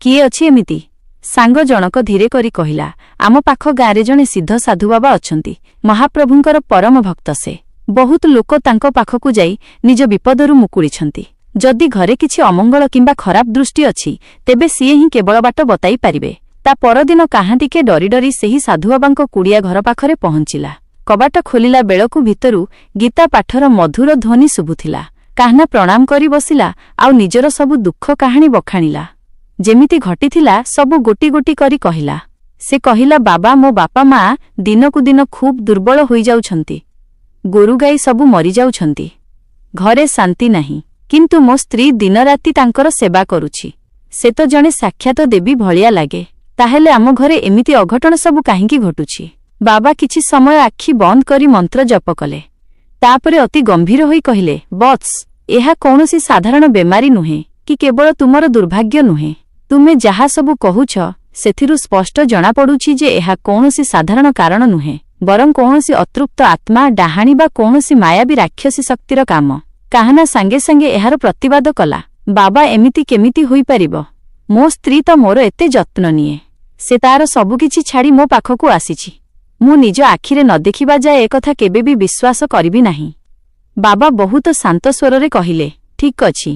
କିଏ ଅଛି ଏମିତି? ସାଙ୍ଗ ଜଣକ ଧୀରେ କରି କହିଲା, ଆମ ପାଖ ଗାଁରେ ଜଣେ ସିଦ୍ଧ ସାଧୁବାବା ଅଛନ୍ତି, ମହାପ୍ରଭୁଙ୍କର ପରମ ଭକ୍ତ ସେ। ବହୁତ ଲୋକ ତାଙ୍କ ପାଖକୁ ଯାଇ ନିଜ ବିପଦରୁ ମୁକୁଳିଛନ୍ତି। ଯଦି ଘରେ କିଛି ଅମଙ୍ଗଳ କିମ୍ବା ଖରାପ ଦୃଷ୍ଟି ଅଛି, ତେବେ ସିଏ ହିଁ କେବଳ ବାଟ ବତାଇ ପାରିବେ। ତା ପରଦିନ କାହ୍ନା ଟିକେ ଡରି ଡରି ସେହି ସାଧୁବାବାଙ୍କ କୁଡ଼ିଆ ଘର ପାଖରେ ପହଞ୍ଚିଲା। କବାଟ ଖୋଲିଲା ବେଳକୁ ଭିତରୁ ଗୀତା ପାଠର ମଧୁର ଧ୍ୱନି ଶୁଭୁଥିଲା। କାହ୍ନା ପ୍ରଣାମ କରି ବସିଲା, ଆଉ ନିଜର ସବୁ ଦୁଃଖ କାହାଣୀ ବଖାଣିଲା। ଯେମିତି ଘଟିଥିଲା ସବୁ ଗୋଟି ଗୋଟି କରି କହିଲା। ସେ କହିଲା, ବାବା, ମୋ ବାପା ମା ଦିନକୁ ଦିନ ଖୁବ୍ ଦୁର୍ବଳ ହୋଇଯାଉଛନ୍ତି। ଗୋରୁଗାଈ ସବୁ ମରିଯାଉଛନ୍ତି। ଘରେ ଶାନ୍ତି ନାହିଁ, କିନ୍ତୁ ମୋ ସ୍ତ୍ରୀ ଦିନରାତି ତାଙ୍କର ସେବା କରୁଛି। ସେ ତ ଜଣେ ସାକ୍ଷାତ ଦେବୀ ଭଳିଆ ଲାଗେ। ତାହେଲେ ଆମ ଘରେ ଏମିତି ଅଘଟଣ ସବୁ କାହିଁକି ଘଟୁଛି? ବାବା କିଛି ସମୟ ଆଖି ବନ୍ଦ କରି ମନ୍ତ୍ର ଜପ କଲେ। ତାପରେ ଅତି ଗମ୍ଭୀର ହୋଇ କହିଲେ, ବତ୍ସ, ଏହା କୌଣସି ସାଧାରଣ ବେମାରୀ ନୁହେଁ କି କେବଳ ତୁମର ଦୁର୍ଭାଗ୍ୟ ନୁହେଁ। ତୁମେ ଯାହା ସବୁ କହୁଛ, ସେଥିରୁ ସ୍ପଷ୍ଟ ଜଣାପଡ଼ୁଛି ଯେ ଏହା କୌଣସି ସାଧାରଣ କାରଣ ନୁହେଁ, ବରଂ କୌଣସି ଅତୃପ୍ତ ଆତ୍ମା, ଡାହାଣୀ ବା କୌଣସି ମାୟାବୀ ରାକ୍ଷସୀ ଶକ୍ତିର କାମ। କାହ୍ନା ସାଙ୍ଗେ ସାଙ୍ଗେ ଏହାର ପ୍ରତିବାଦ କଲା। ବାବା, ଏମିତି କେମିତି ହୋଇପାରିବ? ମୋ ସ୍ତ୍ରୀ ତ ମୋର ଏତେ ଯତ୍ନ ନିଏ। ସେ ତାର ସବୁକିଛି ଛାଡ଼ି ମୋ ପାଖକୁ ଆସିଛି। ମୁଁ ନିଜ ଆଖିରେ ନ ଦେଖିବା ଯାଏ ଏକଥା କେବେ ବି ବିଶ୍ୱାସ କରିବି ନାହିଁ। ବାବା ବହୁତ ଶାନ୍ତ ସ୍ୱରରେ କହିଲେ, ଠିକ୍ ଅଛି,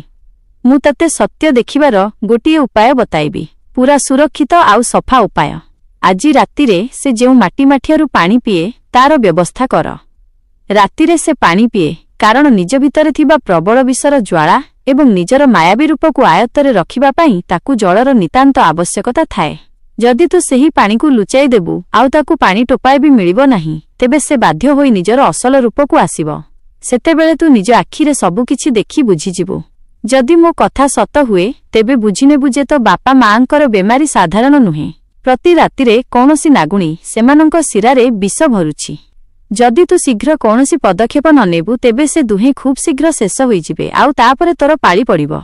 ମୁଁ ତତେ ସତ୍ୟ ଦେଖିବାର ଗୋଟିଏ ଉପାୟ ବତାଇବି, ପୂରା ସୁରକ୍ଷିତ ଆଉ ସଫା ଉପାୟ। ଆଜି ରାତିରେ ସେ ଯେଉଁ ମାଟିମାଠିଆରୁ ପାଣି ପିଏ, ତାର ବ୍ୟବସ୍ଥା କର। ରାତିରେ ସେ ପାଣି ପିଏ କାରଣ ନିଜ ଭିତରେ ଥିବା ପ୍ରବଳ ବିଷର ଜ୍ୱାଳା ଏବଂ ନିଜର ମାୟାବୀ ରୂପକୁ ଆୟତ୍ତରେ ରଖିବା ପାଇଁ ତାକୁ ଜଳର ନିତାନ୍ତ ଆବଶ୍ୟକତା ଥାଏ। ଯଦି ତୁ ସେହି ପାଣିକୁ ଲୁଚାଇ ଦେବୁ, ଆଉ ତାକୁ ପାଣି ଟୋପାଏ ବି ମିଳିବ ନାହିଁ, ତେବେ ସେ ବାଧ୍ୟ ହୋଇ ନିଜର ଅସଲ ରୂପକୁ ଆସିବ। ସେତେବେଳେ ତୁ ନିଜ ଆଖିରେ ସବୁକିଛି ଦେଖି ବୁଝିଯିବୁ। ଯଦି ମୋ କଥା ସତ ହୁଏ, ତେବେ ବୁଝିନେବୁ ଯେ ତୋ ବାପା ମାଆଙ୍କର ବେମାରୀ ସାଧାରଣ ନୁହେଁ। प्रति रातिरे कौनसी नागुणी सेमानंक शिरारे विष भरुछि। जदि तू शीघ्र कौनसी पदक्षेप न नेबु तेबे से दुहें खूब शीघ्र शेष होइजिबे आउ तापरे तोर पाळी पड़िबो।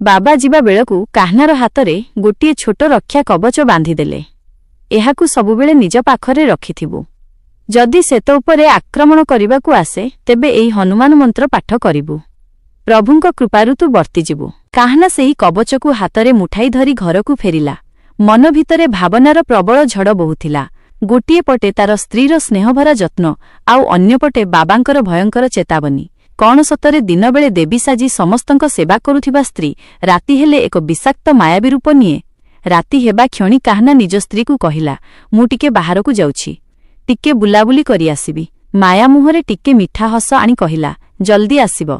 बाबा जिबा बेलकु काह्नार हातरे गोटिए छोट रक्षा कवच बांधिदेले। एहाकु सबुबेले निज पाखरे रखिथिबु। जदि सेत उपरे आक्रमण करिबाकु आसे तेबे एही हनुमान मंत्र पाठ करिबु। प्रभुंक कृपारु तू वर्तिजिबु। काह्ना सेही कवचकु हातरे मुठाई धरी घरकु फेरिला। मन भितरे भावनार प्रबल झड़ बहुथिला। गोटिए पटे तार स्त्रीर स्नेहभरा जत्न आउ अन्यपटे बाबांकर भयंकर चेतावनी। कौन सतरे दिन बेले देवी साजी समस्तंक सेवा करुथिबा स्त्री राति हेले एक विषाक्त मायावी रूप निये। राति हेबा क्षणी काह्ना निज स्त्री को कहिला, मु टिके बाहरकु जाउछि, टिके बुलाबुली करी आसिबी। माया मुहरे टिके मिठा हस आनी कहिला, जल्दी आसिब,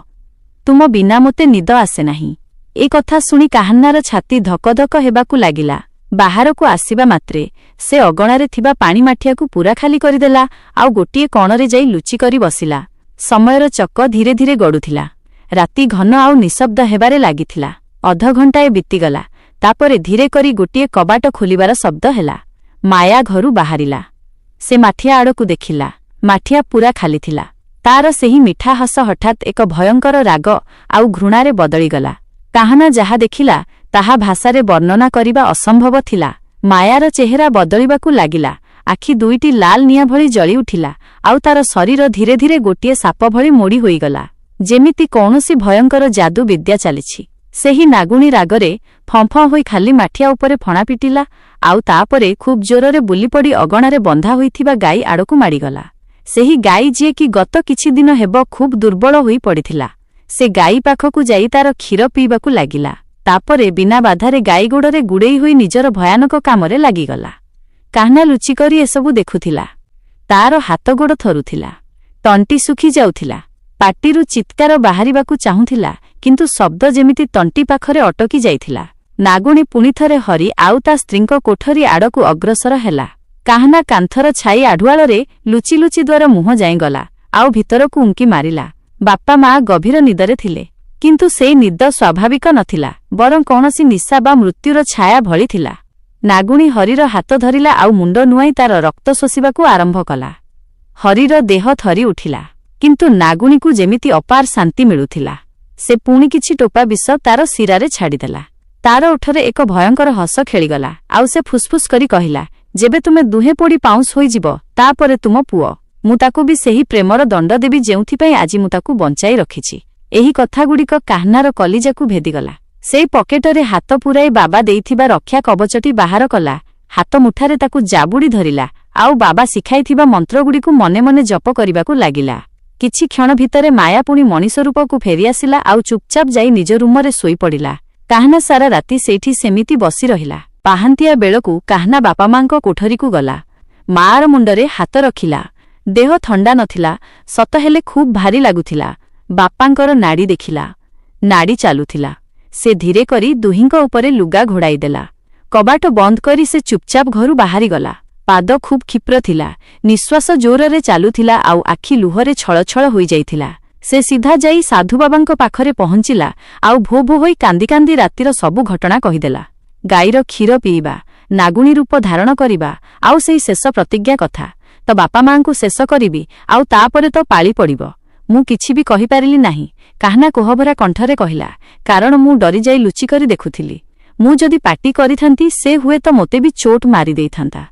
तुम बिना मोते निद आसे नाही। ए कथा सुनी काह्नार छाती धक धक हेबाकु लागिला। बाहरकु आसिबा मात्रे से अगणारे थिबा पानी माठियाकु पूरा खाली करिदेला आउ गोटिए कणरे जाई लुचि करी बसिला। समयर चक धीरे धीरे गडुथिला। राति घन आउ निशब्द हेबारे लागिथिला। अध घंटाए बीतीगला। तापरे धीरे करी गोटिए कबाट खोलिबार शब्द हेला। माया घरु बाहरिला। से माठिया आड़कु देखिला। माठिया पूरा खाली थिला। तार सेही मिठा हस हठात एक भयंकर राग आउ घृणारे बदलिगला। काह्ना जाहा देखिला ताहा भाषारे वर्णना करिबा असंभव थिला। मायार चेहरा बदलिबाकु लागिला। आखि दुईटी लाल निया भଳି जଳି उठिला आउ तार शरीर धीरे धीरे गोटिए साप भଳି मोड़ी होईगला। जेमिति कौनसी भयंकर जादू विद्या चलिछि। सेही नागुणी रागरे फंफ होई खाली माठिया उपरे फणा पिटिला आउ तापरे खूब जोररे बुली पड़ी अगणारे बंधा होइथिबा गाई आड़कु माड़ीगला। सेही गाई जे कि गत किछि दिन हेब खूब दुर्बल होई पड़िथिला। से गाई पाखकु जाई तार क्षीर पीबाकु लागिला। तापरे बिना बाधारे गाई गोड़रे गुड़ेई होई निजर भयानक कामरे लागिगला। काह्ना लुचि करी एसबु देखुथिला। तार हाथ गोड़ थरुथिला। तंटी सुखी जाउथिला। पाटिरु चित्कार बाहरिबाकु चाहुथिला किंतु शब्द जेमिति तंटी पाखरे अटकी जाइथिला। नागुणी पुणी थरे हरि आउ ता स्त्रींक कोठरी आड़कु अग्रसर हेला। काह्ना कांथर छाई आढुआଳରେ लुचि लुचि द्वार मुह जाई गला आउ भितरकु उंकी मारिला। बापा मा गभीर निदरे थिले किंतु से निद स्वाभाविक नथिला बरं कौनसी निशा बा मृत्युर छाया भଳି थिला। नागुणी हरिर हाथ धरिला आउ मुंड नुआई तार रक्त शोषिबाकु आरंभ कला। हरिर देह थरी उठिला किंतु नागुणीकु जेमिति अपार शांति मिलुथिला। से पुणी किछि टोपा विष तार शिरारे छाड़ीदेला। तार उठरे एक भयंकर हस खेलीगला आउ से फुसफुस करी कहिला, जेबे तुमे दुहे पोड़ी पाउंस होइजिब तापरे तुम पुओ मु ताकु भी सेही प्रेमर दंड देबी जेउथिपई आजि मु ताकु बंचाई रखिछि। एही कथागुड़िक काह्नार कलिजाकु भेदिगला। सेई पकेटरे हाथ पुराई बाबा देइथिबा रक्षा कवचटी बाहर कला। हाथ मुठारे ताकु जाबुड़ी धरिला आउ बाबा शिखाइथिबा मंत्रगुड़िकु मने मने जप करिबाकु लागिला। किछि क्षण भितरे माया पुणी मनीष रूपकु फेरी आसिला आउ चुपचाप जाई निज रूमरे सोई पड़िला। काह्ना सारा राति सेठी सेमिति बसी रहिला। पाहांतिया बेलकु काह्ना बापा मांको कोठरीकु गला। मार मुंडरे हाथ रखिला। देह थंडा नथिला, सत हेले खूब भारी लागुथिला। बापांकर नाड़ी देखिला। नाड़ी चालुथिला। से धीरे करी दुहिंक उपरे लुगा घोड़ाई देला। कबाट बंद करी से चुपचाप घरु बाहरी गला। पाद खूब क्षिप्र थिला। निश्वास जोररे चालुथिला आउ आखि लुहरे छळछळ होई जाइथिला। से सीधा जाई साधु बाबांक पाखरे पहुंचिला आउ भो भो होई कांदी कांदी रातिर सबु घटना कहिदेला। गाईर क्षीर पीइबा, नागुणी रूप धारण करिबा आउ सेई शेष प्रतिज्ञा कथा। तो बापा मांकु शेष करिबी आउ तापरे तो पाळी पड़िबो। मु किछि भी कहि पारिली नाही। काह्ना कोहभरा कंठरे कहिला, कारण मु डरी जाई लुचि करी देखुथिली। मु जदि पाटी करिथांती से हुए तो मोते भी चोट मारी देइथांता।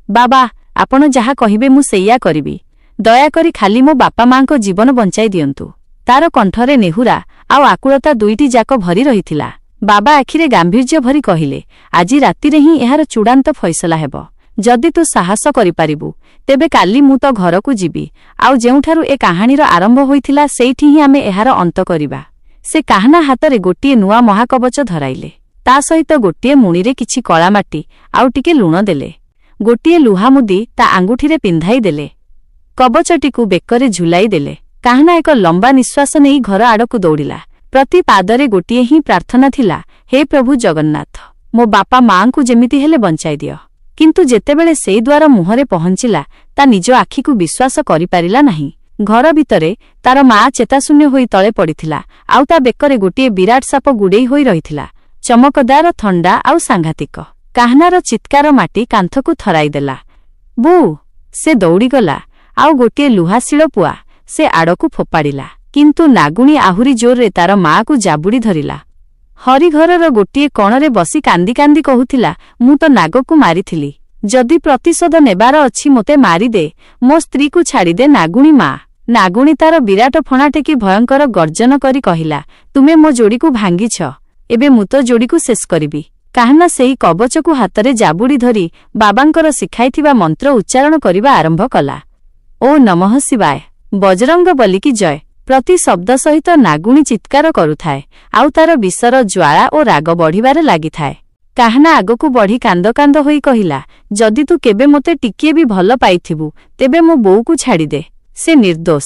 बाबा आपण जहा कहिबे मु सेया करिबी। दया करी खाली मो बापा मांको जीवन बंचाई दियंतु। तार कंठरे नेहुरा आउ आकुलता दुईटी जाक भरी रहिथिला। बाबा आखिरे गांभीर्य भरी कहिले, आजि रातिरे ही एहार चूड़ांत फैसला हेबो। जदि तू साहस करि पारिबु तेबे काली मु तो घरकु जीबी आउ जेउठारु ए कहानीर आरंभ होइथिला सेइठी ही आमे एहार अंत करिबा। से काह्ना हातरे गोटिए नुआ महाकवच धराइले। ता सहित गोटिए मुणीरे किछि कळा माटी आउ टिके लुण देले। गोटिए लुहा मुदी ता आंगुठीरे पिंधाई देले। कवचटीकु बेकरे झुलाई देले। काह्ना एक लंबा निश्वास नेई घर आड़कु दौड़िला। प्रति पादरे गोटिए ही प्रार्थना थिला, हे प्रभु जगन्नाथ, मो बापा मांकु जेमिति हेले बंचाई दियो। किंतु जेतेबेले सेई द्वार मुहरे पहुंचिला ता निज आखिकु विश्वास करि पारिला नाही। घर भितरे तार मा चेताशून्य होई तळे पड़िथिला आउ ता बेकरे गोटिए विराट साप गुडेई होई रहिथिला। चमकदार, थंडा आउ सांघातिक। କାହ୍ନାର ଚିତ୍କାର ମାଟି କାନ୍ଥକୁ ଥରାଇଦେଲା। "ବୁ!" ସେ ଦୌଡ଼ିଗଲା। ଆଉ ଗୋଟିଏ ଲୁହା ଶିଳପୁଆ ସେ ଆଡ଼କୁ ଫୋପାଡ଼ିଲା। କିନ୍ତୁ ନାଗୁଣୀ ଆହୁରି ଜୋରରେ ତାର ମାଆକୁ ଜାବୁଡ଼ି ଧରିଲା। ହରିଘରର ଗୋଟିଏ କଣରେ ବସି କାନ୍ଦି କାନ୍ଦି କହୁଥିଲା, "ମୁଁ ତ ନାଗକୁ ମାରିଥିଲି। ଯଦି ପ୍ରତିଶୋଧ ନେବାର ଅଛି ମୋତେ ମାରିଦେ, ମୋ ସ୍ତ୍ରୀକୁ ଛାଡ଼ିଦେ ନାଗୁଣୀ ମା'।" ନାଗୁଣୀ ତାର ବିରାଟ ଫଣା ଟେକି ଭୟଙ୍କର ଗର୍ଜନ କରି କହିଲା, "ତୁମେ ମୋ ଯୋଡ଼ିକୁ ଭାଙ୍ଗିଛ, ଏବେ ମୁଁ ତ ଯୋଡ଼ିକୁ ଶେଷ କରିବି।" କାହ୍ନା ସେହି କବଚକୁ ହାତରେ ଜାବୁଡ଼ି ଧରି ବାବାଙ୍କର ଶିଖାଇଥିବା ମନ୍ତ୍ର ଉଚ୍ଚାରଣ କରିବା ଆରମ୍ଭ କଲା। "ଓ ନମଃ ଶିବାୟ, ବଜରଙ୍ଗ ବଲିକି ଜୟ।" ପ୍ରତି ଶବ୍ଦ ସହିତ ନାଗୁଣୀ ଚିତ୍କାର କରୁଥାଏ, ଆଉ ତାର ବିଷର ଜ୍ୱାଳା ଓ ରାଗ ବଢ଼ିବାରେ ଲାଗିଥାଏ। କାହ୍ନା ଆଗକୁ ବଢ଼ି କାନ୍ଦ କାନ୍ଦ ହୋଇ କହିଲା, "ଯଦି ତୁ କେବେ ମୋତେ ଟିକିଏ ବି ଭଲ ପାଇଥିବୁ, ତେବେ ମୋ ବୋଉକୁ ଛାଡ଼ିଦେ। ସେ ନିର୍ଦ୍ଦୋଷ।"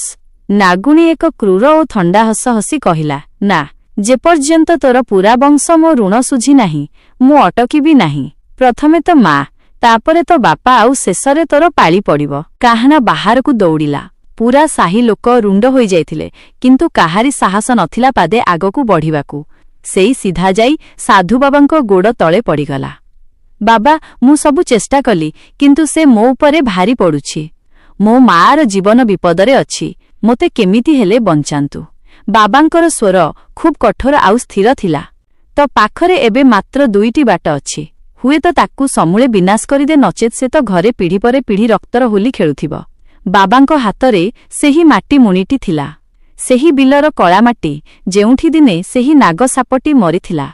ନାଗୁଣୀ ଏକ କ୍ରୂର ଓ ଥଣ୍ଡା ହସ ହସି କହିଲା, "ନା, ଯେପର୍ଯ୍ୟନ୍ତ ତୋର ପୂରା ବଂଶ ମୋ ଋଣ ଶୁଝି ନାହିଁ, ମୁଁ ଅଟକିବି ନାହିଁ। ପ୍ରଥମେ ତ ମା, ତାପରେ ତ ବାପା, ଆଉ ଶେଷରେ ତୋର ପାଳି ପଡ଼ିବ।" କାହ୍ନା ବାହାରକୁ ଦୌଡ଼ିଲା। ପୂରା ସାହି ଲୋକ ରୁଣ୍ଡ ହୋଇଯାଇଥିଲେ, କିନ୍ତୁ କାହାରି ସାହସ ନଥିଲା ପାଦେ ଆଗକୁ ବଢ଼ିବାକୁ। ସେଇ ସିଧା ଯାଇ ସାଧୁବାବାଙ୍କ ଗୋଡ଼ ତଳେ ପଡ଼ିଗଲା। "ବାବା, ମୁଁ ସବୁ ଚେଷ୍ଟା କଲି, କିନ୍ତୁ ସେ ମୋ ଉପରେ ଭାରି ପଡ଼ୁଛି। ମୋ ମାଆର ଜୀବନ ବିପଦରେ ଅଛି, ମୋତେ କେମିତି ହେଲେ ବଞ୍ଚାନ୍ତୁ।" ବାବାଙ୍କର ସ୍ୱର ଖୁବ୍ କଠୋର ଆଉ ସ୍ଥିର ଥିଲା। "ତ ପାଖରେ ଏବେ ମାତ୍ର 2ଟି ବାଟ ଅଛି। ହୁଏତ ତାକୁ ସମୂଳେ ବିନାଶ କରିଦେ, ନଚେତ୍ ସେ ତ ଘରେ ପିଢ଼ି ପରେ ପିଢ଼ି ରକ୍ତର ହୋଲି ଖେଳୁଥିବ।" ବାବାଙ୍କ ହାତରେ ସେହି ମାଟି ମୁଣିଟି ଥିଲା। ସେହି ବିଲର କଳାମାଟି, ଯେଉଁଠି ଦିନେ ସେହି ନାଗ ସାପଟି ମରିଥିଲା।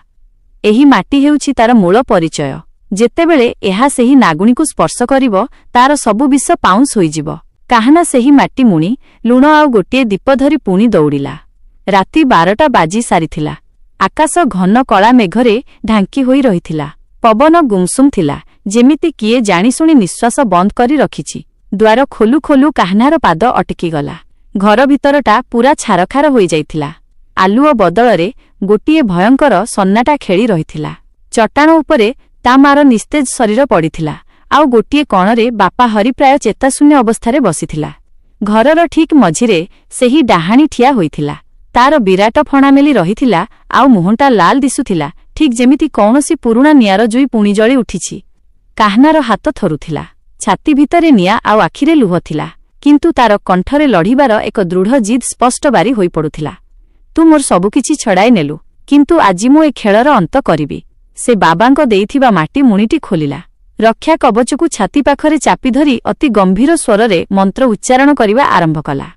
ଏହି ମାଟି ହେଉଛି ତାର ମୂଳ ପରିଚୟ। ଯେତେବେଳେ ଏହା ସେହି ନାଗୁଣୀକୁ ସ୍ପର୍ଶ କରିବ, ତାର ସବୁ ବିଷ ପାଉଁଶ ହୋଇଯିବ। କାହ୍ନା ସେହି ମାଟି ମୁଣି, ଲୁଣ ଆଉ ଗୋଟିଏ ଦୀପ ଧରି ପୁଣି ଦୌଡ଼ିଲା। ରାତି 12ଟା ବାଜି ସାରିଥିଲା। ଆକାଶ ଘନ କଳା ମେଘରେ ଢାଙ୍କି ହୋଇ ରହିଥିଲା। ପବନ ଗୁମସୁମ ଥିଲା, ଯେମିତି କିଏ ଜାଣିଶୁଣି ନିଶ୍ୱାସ ବନ୍ଦ କରି ରଖିଛି। ଦ୍ୱାର ଖୋଲୁ ଖୋଲୁ କାହ୍ନାର ପାଦ ଅଟକିଗଲା। ଘର ଭିତରଟା ପୂରା ଛାରଖାର ହୋଇଯାଇଥିଲା। ଆଲୁଅ ବଦଳରେ ଗୋଟିଏ ଭୟଙ୍କର ସନ୍ନାଟା ଖେଳି ରହିଥିଲା। ଚଟାଣ ଉପରେ ତା ମାର ନିସ୍ତେଜ ଶରୀର ପଡ଼ିଥିଲା, ଆଉ ଗୋଟିଏ କଣରେ ବାପା ହରି ପ୍ରାୟ ଚେତାଶୂନ୍ୟ ଅବସ୍ଥାରେ ବସିଥିଲା। ଘରର ଠିକ୍ ମଝିରେ ସେହି ଡାହାଣୀ ଠିଆ ହୋଇଥିଲା। ତାର ବିରାଟ ଫଣା ମେଲି ରହିଥିଲା, ଆଉ ମୁହଁଟା ଲାଲ ଦିଶୁଥିଲା, ଠିକ୍ ଯେମିତି କୌଣସି ପୁରୁଣା ନିଆଁର ଜୁଇ ପୁଣି ଜଳି ଉଠିଛି। କାହ୍ନାର ହାତ ଥରୁଥିଲା। ଛାତି ଭିତରେ ନିଆଁ ଆଉ ଆଖିରେ ଲୁହ ଥିଲା, କିନ୍ତୁ ତାର କଣ୍ଠରେ ଲଢ଼ିବାର ଏକ ଦୃଢ଼ ଜିଦ୍ ସ୍ପଷ୍ଟ ବାରି ହୋଇପଡ଼ୁଥିଲା। "ତୁ ମୋର ସବୁକିଛି ଛଡ଼ାଇ ନେଲୁ, କିନ୍ତୁ ଆଜି ମୁଁ ଏ ଖେଳର ଅନ୍ତ କରିବି।" ସେ ବାବାଙ୍କ ଦେଇଥିବା ମାଟି ମୁଣିଟି ଖୋଲିଲା। ରକ୍ଷା କବଚକୁ ଛାତି ପାଖରେ ଚାପି ଧରି ଅତି ଗମ୍ଭୀର ସ୍ୱରରେ ମନ୍ତ୍ର ଉଚ୍ଚାରଣ କରିବା ଆରମ୍ଭ କଲା।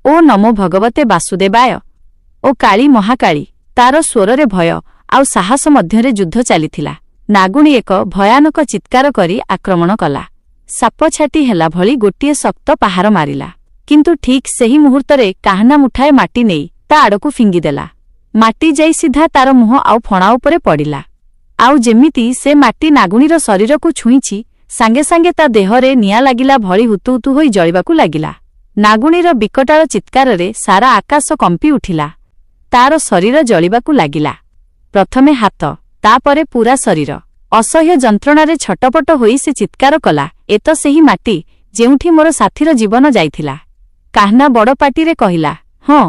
"ଓ ନମୋ ଭଗବତେ ବାସୁଦେବାୟ, ଓ କାଳୀ ମହାକାଳୀ।" ତାର ସ୍ୱରରେ ଭୟ ଆଉ ସାହସ ମଧ୍ୟରେ ଯୁଦ୍ଧ ଚାଲିଥିଲା। ନାଗୁଣୀ ଏକ ଭୟାନକ ଚିତ୍କାର କରି ଆକ୍ରମଣ କଲା। ସାପ ଛାଟି ହେଲା ଭଳି ଗୋଟିଏ ଶକ୍ତ ପାହାର ମାରିଲା। କିନ୍ତୁ ଠିକ୍ ସେହି ମୁହୂର୍ତ୍ତରେ କାହ୍ନା ମୁଠାଏ ମାଟି ନେଇ ତା ଆଡ଼କୁ ଫିଙ୍ଗିଦେଲା। ମାଟି ଯାଇ ସିଧା ତାର ମୁହଁ ଆଉ ଫଣା ଉପରେ ପଡ଼ିଲା। ଆଉ ଯେମିତି ସେ ମାଟି ନାଗୁଣୀର ଶରୀରକୁ ଛୁଇଁଛି, ସାଙ୍ଗେ ସାଙ୍ଗେ ତା ଦେହରେ ନିଆଁ ଲାଗିଲା ଭଳି ହୁତୁ ହୁତୁ ହୋଇ ଜଳିବାକୁ ଲାଗିଲା। ନାଗୁଣୀର ବିକଟାଳ ଚିତ୍କାରରେ ସାରା ଆକାଶ କମ୍ପି ଉଠିଲା। ତାର ଶରୀର ଜଳିବାକୁ ଲାଗିଲା। ପ୍ରଥମେ ହାତ, ତାପରେ ପୂରା ଶରୀର। ଅସହ୍ୟ ଯନ୍ତ୍ରଣାରେ ଛଟପଟ ହୋଇ ସେ ଚିତ୍କାର କଲା, "ଏ ତ ସେହି ମାଟି, ଯେଉଁଠି ମୋର ସାଥୀର ଜୀବନ ଯାଇଥିଲା।" କାହ୍ନା ବଡ଼ ପାଟିରେ କହିଲା, "ହଁ,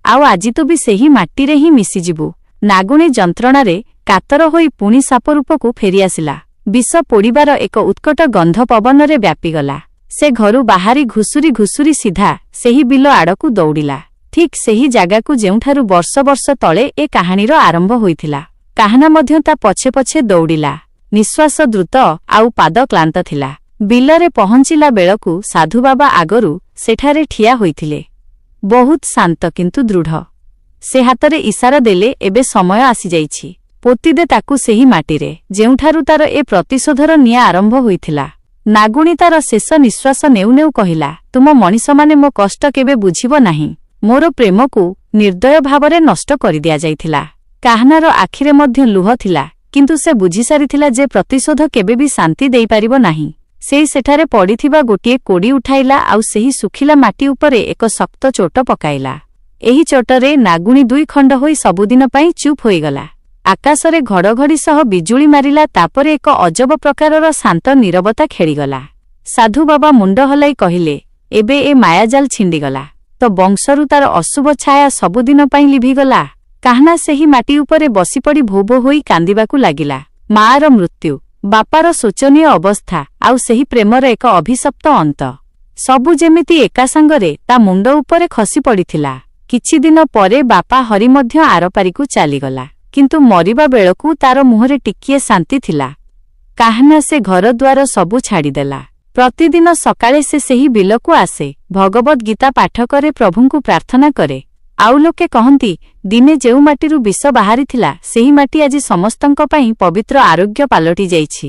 ଆଉ ଆଜି ତୁ ବି ସେହି ମାଟିରେ ହିଁ ମିଶିଯିବୁ।" ନାଗୁଣୀ ଯନ୍ତ୍ରଣାରେ କାତର ହୋଇ ପୁଣି ସାପ ରୂପକୁ ଫେରିଆସିଲା। ବିଷ ପୋଡ଼ିବାର ଏକ ଉତ୍କଟ ଗନ୍ଧ ପବନରେ ବ୍ୟାପିଗଲା। ସେ ଘରୁ ବାହାରି ଘୁଷୁରି ଘୁଷୁରି ସିଧା ସେହି ବିଲ ଆଡ଼କୁ ଦୌଡ଼ିଲା। ଠିକ୍ ସେହି ଜାଗାକୁ ଯେଉଁଠାରୁ ବର୍ଷ ବର୍ଷ ତଳେ ଏ କାହାଣୀର ଆରମ୍ଭ ହୋଇଥିଲା। କାହ୍ନା ମଧ୍ୟ ତା ପଛେ ପଛେ ଦୌଡ଼ିଲା। ନିଶ୍ୱାସ ଦ୍ରୁତ ଆଉ ପାଦ କ୍ଳାନ୍ତ ଥିଲା। ବିଲରେ ପହଞ୍ଚିଲା ବେଳକୁ ସାଧୁବାବା ଆଗରୁ ସେଠାରେ ଠିଆ ହୋଇଥିଲେ। ବହୁତ ଶାନ୍ତ କିନ୍ତୁ ଦୃଢ଼। ସେ ହାତରେ ଇସାରା ଦେଲେ, "ଏବେ ସମୟ ଆସିଯାଇଛି। ପୋତିଦେ ତାକୁ ସେହି ମାଟିରେ, ଯେଉଁଠାରୁ ତାର ଏ ପ୍ରତିଶୋଧର ନିଆଁ ଆରମ୍ଭ ହୋଇଥିଲା।" ନାଗୁଣୀ ତାର ଶେଷ ନିଶ୍ୱାସ ନେଉ ନେଉ କହିଲା, "ତୁମ ମଣିଷମାନେ ମୋ କଷ୍ଟ କେବେ ବୁଝିବ ନାହିଁ। ମୋର ପ୍ରେମକୁ ନିର୍ଦ୍ଦୟ ଭାବରେ ନଷ୍ଟ କରିଦିଆଯାଇଥିଲା।" କାହ୍ନାର ଆଖିରେ ମଧ୍ୟ ଲୁହ ଥିଲା, କିନ୍ତୁ ସେ ବୁଝିସାରିଥିଲା ଯେ ପ୍ରତିଶୋଧ କେବେ ବି ଶାନ୍ତି ଦେଇପାରିବ ନାହିଁ। ସେଠାରେ ପଡ଼ିଥିବା ଗୋଟିଏ କୋଡ଼ି ଉଠାଇଲା ଆଉ ସେହି ଶୁଖିଲା ମାଟି ଉପରେ ଏକ ଶକ୍ତ ଚୋଟ ପକାଇଲା। ଏହି ଚୋଟରେ ନାଗୁଣୀ 2 ଖଣ୍ଡ ହୋଇ ସବୁଦିନ ପାଇଁ ଚୁପ୍ ହୋଇଗଲା। ଆକାଶରେ ଘଡ଼ଘଡ଼ି ସହ ବିଜୁଳି ମାରିଲା, ତାପରେ ଏକ ଅଜବ ପ୍ରକାରର ଶାନ୍ତ ନୀରବତା ଖେଳିଗଲା। ସାଧୁବାବା ମୁଣ୍ଡ ହଲାଇ କହିଲେ, "ଏବେ ଏ ମାୟାଜାଲ ଛିଣ୍ଡିଗଲା। ତ ବଂଶରୁ ତାର ଅଶୁଭ ଛାୟା ସବୁଦିନ ପାଇଁ ଲିଭିଗଲା।" କାହ୍ନା ସେହି ମାଟି ଉପରେ ବସିପଡ଼ି ଭୋ ଭୋ ହୋଇ କାନ୍ଦିବାକୁ ଲାଗିଲା। ମାଆର ମୃତ୍ୟୁ, ବାପାର ଶୋଚନୀୟ ଅବସ୍ଥା ଆଉ ସେହି ପ୍ରେମର ଏକ ଅଭିଶପ୍ତ ଅନ୍ତ। ସବୁ ଯେମିତି ଏକା ସାଙ୍ଗରେ ତା ମୁଣ୍ଡ ଉପରେ ଖସି ପଡ଼ିଥିଲା। କିଛିଦିନ ପରେ ବାପା ହରି ମଧ୍ୟ ଆରପାରିକୁ ଚାଲିଗଲା। କିନ୍ତୁ ମରିବା ବେଳକୁ ତାର ମୁହଁରେ ଟିକିଏ ଶାନ୍ତି ଥିଲା। କାହିଁନା ସେ ଘରଦ୍ୱାର ସବୁ ଛାଡ଼ିଦେଲା। ପ୍ରତିଦିନ ସକାଳେ ସେ ସେହି ବିଲକୁ ଆସେ, ଭଗବଦ୍ ଗୀତା ପାଠ କରେ, ପ୍ରଭୁଙ୍କୁ ପ୍ରାର୍ଥନା କରେ। ଆଉ ଲୋକେ କହନ୍ତି, ଦିନେ ଯେଉଁ ମାଟିରୁ ବିଷ ବାହାରିଥିଲା, ସେହି ମାଟି ଆଜି ସମସ୍ତଙ୍କ ପାଇଁ ପବିତ୍ର ଆରୋଗ୍ୟ ପାଲଟି ଯାଇଛି।